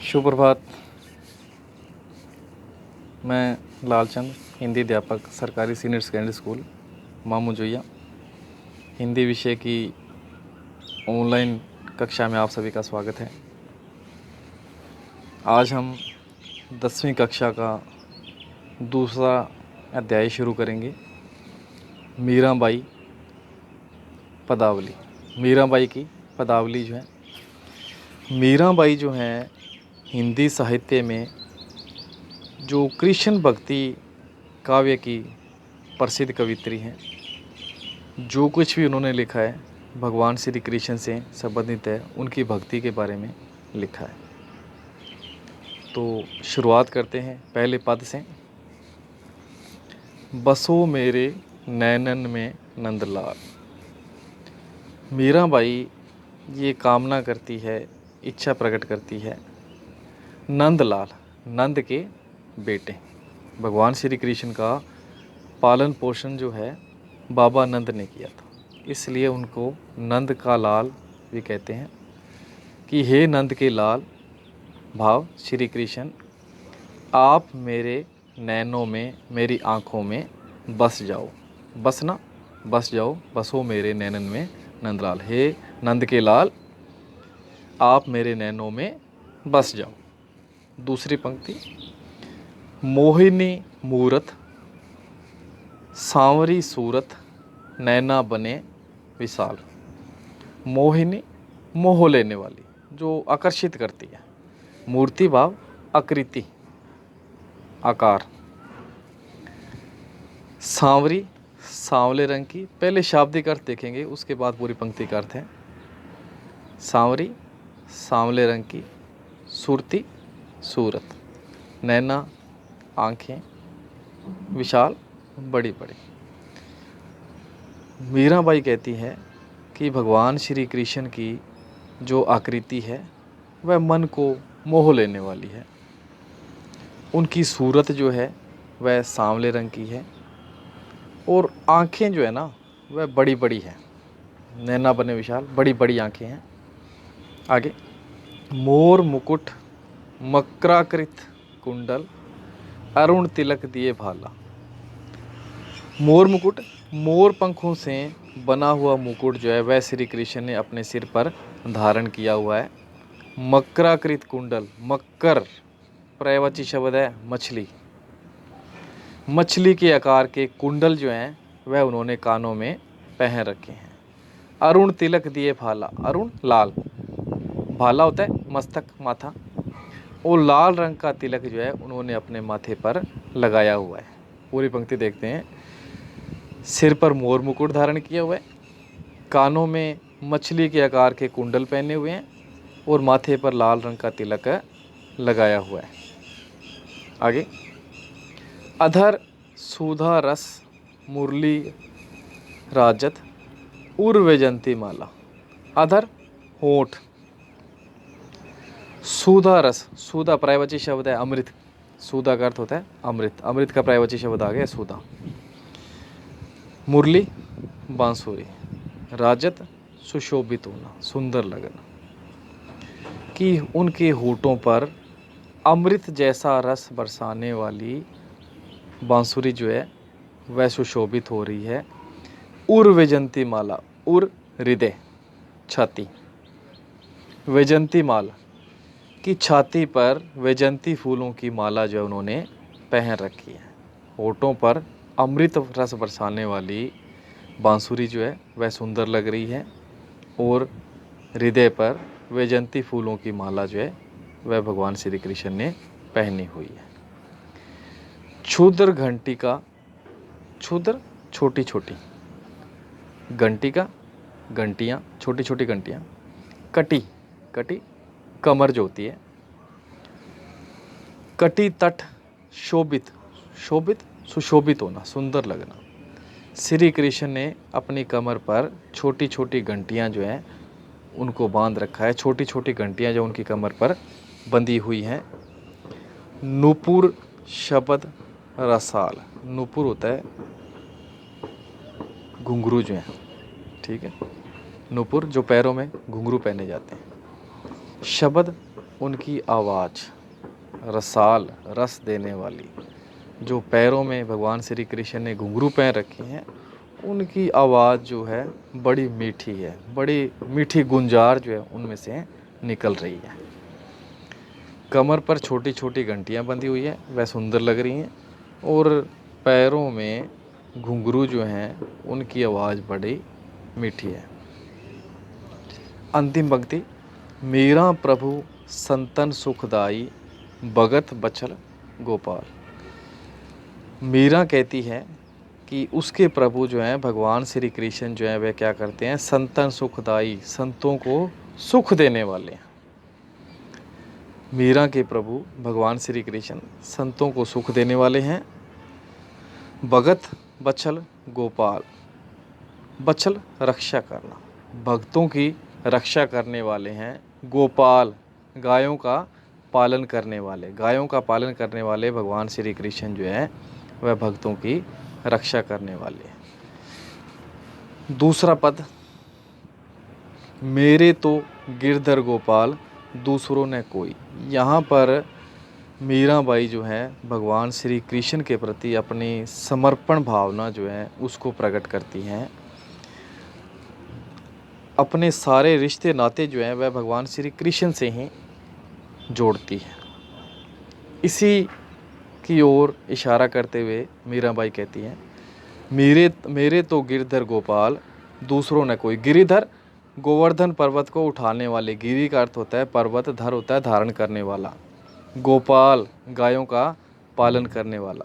शुभ प्रभात। मैं लालचंद, हिंदी अध्यापक, सरकारी सीनियर सेकेंडरी स्कूल मामू जोइया, हिंदी विषय की ऑनलाइन कक्षा में आप सभी का स्वागत है। आज हम 10वीं कक्षा का दूसरा अध्याय शुरू करेंगे। मीराबाई पदावली। मीराबाई की पदावली जो है, मीराबाई जो है हिंदी साहित्य में जो कृष्ण भक्ति काव्य की प्रसिद्ध कवित्री हैं। जो कुछ भी उन्होंने लिखा है भगवान श्री कृष्ण से संबंधित है, उनकी भक्ति के बारे में लिखा है। तो शुरुआत करते हैं पहले पद से। बसो मेरे नैनन में नंदलाल। मीराबाई ये कामना करती है, इच्छा प्रकट करती है, नंदलाल, नंद के बेटे। भगवान श्री कृष्ण का पालन पोषण जो है बाबा नंद ने किया था, इसलिए उनको नंद का लाल भी कहते हैं कि हे नंद के लाल भाव श्री कृष्ण, आप मेरे नैनों में, मेरी आँखों में बस जाओ। बसना, बस जाओ, बसो मेरे नैनन में नंदलाल। हे नंद के लाल, आप मेरे नैनों में बस जाओ। दूसरी पंक्ति, मोहिनी मूरत, सांवरी सूरत, नैना बने विशाल। मोहिनी, मोह लेने वाली, जो आकर्षित करती है। मूर्ति भाव आकृति, आकार। सांवरी, सांवले रंग की। पहले शाब्दिक अर्थ देखेंगे, उसके बाद पूरी पंक्ति का अर्थ है। सांवरी, सांवले रंग की। सूरती, सूरत। नैना, आँखें। विशाल, बड़ी बड़ी। मीराबाई कहती है कि भगवान श्री कृष्ण की जो आकृति है वह मन को मोह लेने वाली है। उनकी सूरत जो है वह सांवले रंग की है और आँखें जो है ना वह बड़ी बड़ी है। नैना बने विशाल, बड़ी बड़ी आँखें हैं। आगे, मोर मुकुट, मकराकृत कुंडल, अरुण तिलक दिए भाला। मोर मुकुट, मोर पंखों से बना हुआ मुकुट जो है वह श्री कृष्ण ने अपने सिर पर धारण किया हुआ है। मकराकृत कुंडल, मकर पर्यायवाची शब्द है मछली। मछली के आकार के कुंडल जो हैं वह उन्होंने कानों में पहन रखे हैं। अरुण तिलक दिए भाला, अरुण लाल, भाला होता है मस्तक, माथा, और लाल रंग का तिलक जो है उन्होंने अपने माथे पर लगाया हुआ है। पूरी पंक्ति देखते हैं। सिर पर मोर मुकुट धारण किया हुआ है, कानों में मछली के आकार के कुंडल पहने हुए हैं और माथे पर लाल रंग का तिलक लगाया हुआ है। आगे, अधर सुधा रस मुरली राजत, उर्वजंती माला। अधर होठ, सुधा रस, सुधा पर्यायवाची शब्द है अमृत। सुधा का अर्थ होता है अमृत, अमृत का पर्यायवाची शब्द आ गया सुधा। मुरली, बांसुरी। राजत, सुशोभित होना, सुंदर लगना। कि उनके होठों पर अमृत जैसा रस बरसाने वाली बांसुरी जो है वह सुशोभित हो रही है। उर वैजंती माला, उर हृदय, छाती। वैजंती माला, की छाती पर वैजंती फूलों की माला जो है उन्होंने पहन रखी है। होठों पर अमृत रस बरसाने वाली बांसुरी जो है वह सुंदर लग रही है और हृदय पर वैजंती फूलों की माला जो है वह भगवान श्री कृष्ण ने पहनी हुई है। क्षुद्र घंटिका, क्षुद्र छोटी छोटी, घंटिका घंटियाँ, छोटी छोटी घंटियाँ। कटी, कटी कमर जो होती है। कटी तट, शोभित, शोभित सुशोभित होना, सुंदर लगना। श्री कृष्ण ने अपनी कमर पर छोटी छोटी घंटियाँ जो हैं उनको बांध रखा है। छोटी छोटी घंटियाँ जो उनकी कमर पर बंधी हुई हैं। नूपुर शब्द रसाल, नूपुर होता है घुंघरू जो है, ठीक है। नूपुर जो पैरों में घुंघरू पहने जाते हैं। शब्द उनकी आवाज़ रसाल रस देने वाली, जो पैरों में भगवान श्री कृष्ण ने घुंघरू पहन रखे हैं, उनकी आवाज़ जो है बड़ी मीठी है, बड़ी मीठी गुंजार जो है उनमें से निकल रही है। कमर पर छोटी छोटी घंटियाँ बंधी हुई है, वह सुंदर लग रही हैं, और पैरों में घुंघरू जो हैं उनकी आवाज़ बड़ी मीठी है। अंतिम पंक्ति, मेरा प्रभु संतन सुखदाई, भगत बचल गोपाल। मीरा कहती है कि उसके प्रभु जो हैं भगवान श्री कृष्ण जो हैं वह क्या करते हैं, संतन सुखदाई, संतों को सुख देने वाले हैं। मीरा के प्रभु भगवान श्री कृष्ण संतों को सुख देने वाले हैं। भगत बचल गोपाल, बचल रक्षा करना, भक्तों की रक्षा करने वाले हैं। गोपाल, गायों का पालन करने वाले, गायों का पालन करने वाले भगवान श्री कृष्ण जो है वह भक्तों की रक्षा करने वाले हैं। दूसरा पद, मेरे तो गिरधर गोपाल दूसरों ने कोई। यहाँ पर मीराबाई जो है भगवान श्री कृष्ण के प्रति अपनी समर्पण भावना जो है उसको प्रकट करती हैं। अपने सारे रिश्ते नाते जो हैं वह भगवान श्री कृष्ण से ही जोड़ती है। इसी की ओर इशारा करते हुए मीराबाई कहती हैं, मेरे तो गिरधर गोपाल दूसरों ने कोई। गिरिधर गोवर्धन पर्वत को उठाने वाले, गिरि का अर्थ होता है पर्वत, धर होता है धारण करने वाला, गोपाल गायों का पालन करने वाला।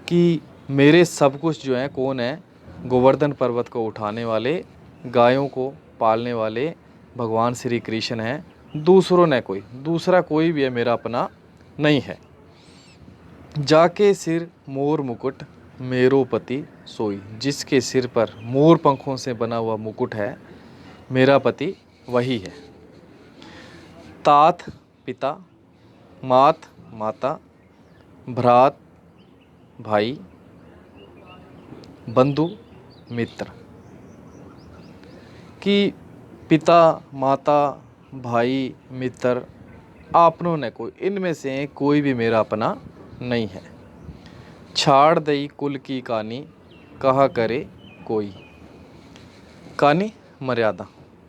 कि मेरे सब कुछ जो है कौन है, गोवर्धन पर्वत को उठाने वाले, गायों को पालने वाले भगवान श्री कृष्ण हैं। दूसरों ने कोई, दूसरा कोई भी है मेरा अपना नहीं है। जाके सिर मोर मुकुट मेरो पति सोई, जिसके सिर पर मोर पंखों से बना हुआ मुकुट है मेरा पति वही है। तात पिता, मात माता, भ्रात भाई, बंधु मित्र। कि पिता माता भाई मित्र आपनों ने कोई, इनमें से कोई भी मेरा अपना नहीं है। छाड़ दई कुल की कहानी, कहा करे कोई। कहानी मर्यादा,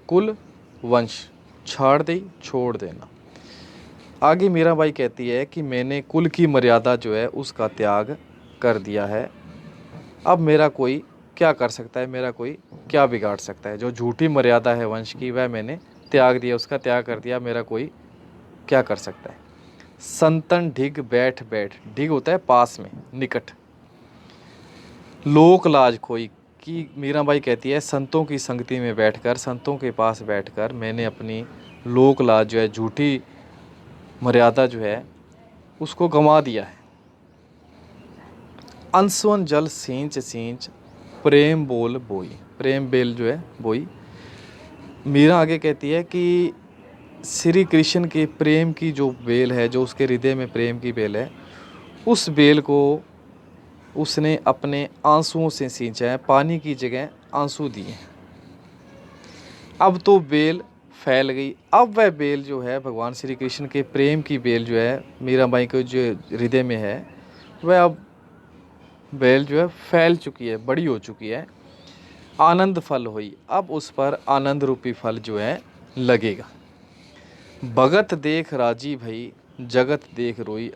कुल वंश, छाड़ दई छोड़ देना। आगे मीराबाई कहती है कि मैंने कुल की मर्यादा जो है उसका त्याग कर दिया है। अब मेरा कोई क्या कर सकता है, मेरा कोई क्या बिगाड़ सकता है। जो झूठी मर्यादा है वंश की वह मैंने त्याग दिया, उसका त्याग कर दिया, मेरा कोई क्या कर सकता है। संतन ढिग बैठ बैठ, ढिग होता है पास में, निकट। लोक लाज खोई, कि मीराबाई कहती है संतों की संगति में बैठकर, संतों के पास बैठकर मैंने अपनी लोक लाज जो है, झूठी मर्यादा जो है उसको गंवा दिया है। अंसवन जल सींच सींच, प्रेम बोल बोई, प्रेम बेल जो है बोई। मीरा आगे कहती है कि श्री कृष्ण के प्रेम की जो बेल है, जो उसके हृदय में प्रेम की बेल है, उस बेल को उसने अपने आंसुओं से सींचा है, पानी की जगह आंसू दिए। अब तो बेल फैल गई। अब वह बेल जो है भगवान श्री कृष्ण के प्रेम की बेल जो है मीराबाई के जो हृदय में है, वह अब बेल जो है फैल चुकी है, बड़ी हो चुकी है। आनंद फल हुई, अब उस पर आनंद रूपी फल जो है लगेगा। भगत देख राजी भई, जगत देख रोई।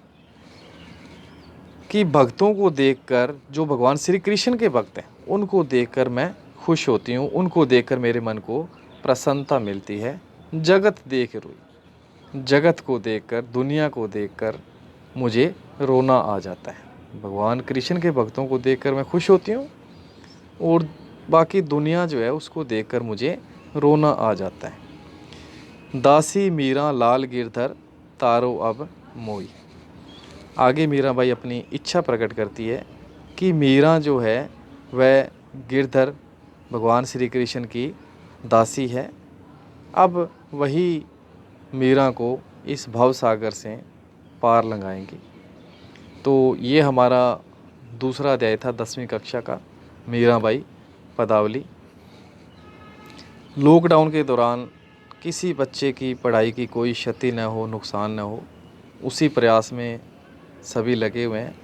कि भक्तों को देखकर, जो भगवान श्री कृष्ण के भक्त हैं उनको देखकर मैं खुश होती हूँ, उनको देखकर मेरे मन को प्रसन्नता मिलती है। जगत देख रोई, जगत को देखकर, दुनिया को देखकर मुझे रोना आ जाता है। भगवान कृष्ण के भक्तों को देखकर मैं खुश होती हूँ और बाकी दुनिया जो है उसको देखकर मुझे रोना आ जाता है। दासी मीरा लाल गिरधर, तारो अब मोई। आगे मीराबाई अपनी इच्छा प्रकट करती है कि मीरा जो है वह गिरधर भगवान श्री कृष्ण की दासी है। अब वही मीरा को इस भव सागर से पार लगाएंगी। तो ये हमारा दूसरा अध्याय था 10वीं कक्षा का, मीराबाई पदावली। लॉकडाउन के दौरान किसी बच्चे की पढ़ाई की कोई क्षति न हो, नुकसान न हो, उसी प्रयास में सभी लगे हुए हैं।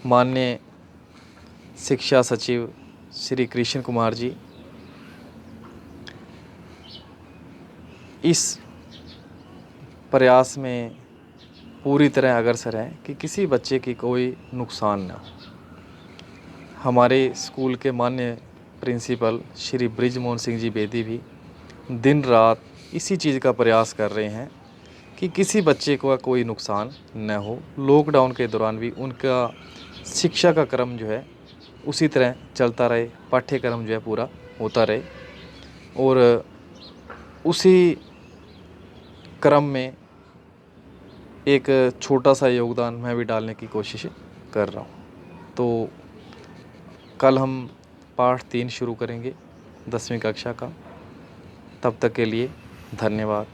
माननीय शिक्षा सचिव श्री कृष्ण कुमार जी इस प्रयास में पूरी तरह अग्रसर हैं कि किसी बच्चे की कोई नुकसान न हो। हमारे स्कूल के माननीय प्रिंसिपल श्री बृजमोहन सिंह जी बेदी भी दिन रात इसी चीज़ का प्रयास कर रहे हैं कि किसी बच्चे को कोई नुकसान न हो। लॉकडाउन के दौरान भी उनका शिक्षा का क्रम जो है उसी तरह चलता रहे, पाठ्यक्रम जो है पूरा होता रहे और उसी क्रम में एक छोटा सा योगदान मैं भी डालने की कोशिश कर रहा हूँ। तो कल हम पाठ 3 शुरू करेंगे 10वीं कक्षा का। तब तक के लिए धन्यवाद।